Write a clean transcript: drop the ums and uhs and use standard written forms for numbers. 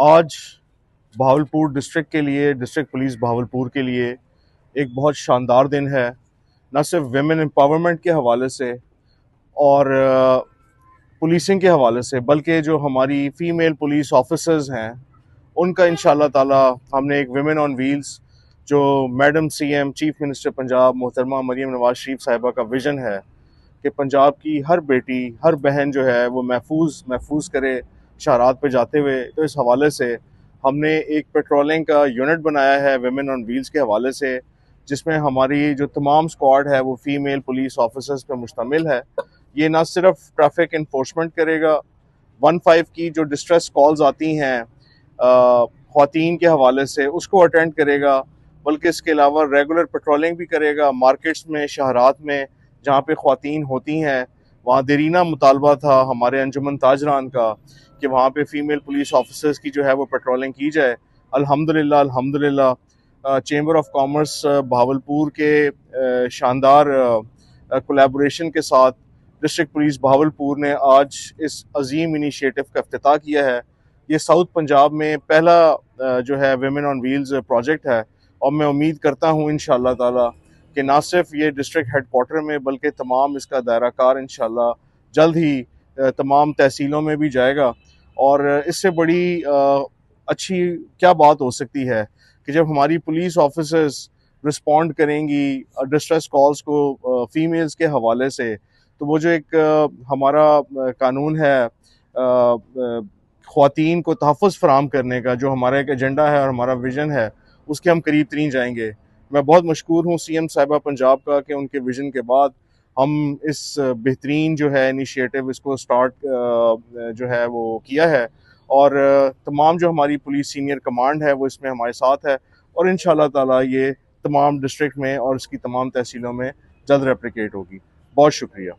आज भावलपुर डिस्ट्रिक्ट के लिए, डिस्ट्रिक्ट पुलिस भावलपुर के लिए एक बहुत शानदार दिन है। न सिर्फ वेमेन एम्पावरमेंट के हवाले से और पुलिसिंग के हवाले से, बल्कि जो हमारी फ़ीमेल पुलिस ऑफिसर्स हैं उनका इंशाल्लाह ताला हमने एक वेमेन ऑन व्हील्स, जो madam CM chief minister Punjab मोहतरमा मरीम नवाज शरीफ साहिबा का विज़न है कि पंजाब की हर बेटी, हर बहन जो है वो महफूज करे शाहरात पे जाते हुए। तो इस हवाले से हमने एक पेट्रोलिंग का यूनिट बनाया है वेमेन ऑन व्हील्स के हवाले से, जिसमें हमारी जो तमाम स्क्वाड है वो फीमेल पुलिस ऑफिसर्स पे मुश्तमिल है। ये ना सिर्फ ट्रैफिक इन्फोर्समेंट करेगा, 15 की जो डिस्ट्रेस कॉल्स आती हैं ख़वातीन के हवाले से उसको अटेंड करेगा, बल्कि इसके अलावा रेगुलर पेट्रोलिंग भी करेगा। मार्केट्स में, शहरात में जहाँ पे ख़वातीन होती हैं, वहाँ देरीना मुतालबा था हमारे अंजुमन ताजरान का कि वहाँ पे फ़ीमेल पुलिस ऑफिसर्स की जो है वो पेट्रोलिंग की जाए। अल्हम्दुलिल्लाह चेंबर ऑफ कॉमर्स भावलपुर के शानदार कोलैबोरेशन के साथ डिस्ट्रिक्ट पुलिस भावलपुर ने आज इस अजीम इनिशिएटिव का इफ्तिताह किया है। ये साउथ पंजाब में पहला जो है वेमेन ऑन व्हील्स प्रोजेक्ट है, और मैं उम्मीद करता हूँ इंशाल्लाह ताला कि ना सिर्फ ये डिस्ट्रिक्ट हेडक्वार्टर में बल्कि तमाम इसका दायरा कार इंशाल्लाह जल्द ही तमाम तहसीलों में भी जाएगा। और इससे बड़ी अच्छी क्या बात हो सकती है कि जब हमारी पुलिस ऑफिसर्स रिस्पॉन्ड करेंगी डिस्ट्रेस कॉल्स को फीमेल्स के हवाले से, तो वो जो एक हमारा कानून है ख़वातीन को तहफ़्फ़ुज़ फ़राहम करने का, जो हमारा एक एजेंडा है और हमारा विज़न है, उसके हम करीब तरीन जाएंगे। मैं बहुत मशकूर हूँ सीएम साहिबा पंजाब का कि उनके विज़न के बाद हम इस बेहतरीन जो है इनिशिएटिव इसको स्टार्ट जो है वो किया है। और तमाम जो हमारी पुलिस सीनियर कमांड है वो इसमें हमारे साथ है, और इंशाल्लाह ताला ये तमाम डिस्ट्रिक्ट में और इसकी तमाम तहसीलों में जल्द रेप्लिकेट होगी। बहुत शुक्रिया।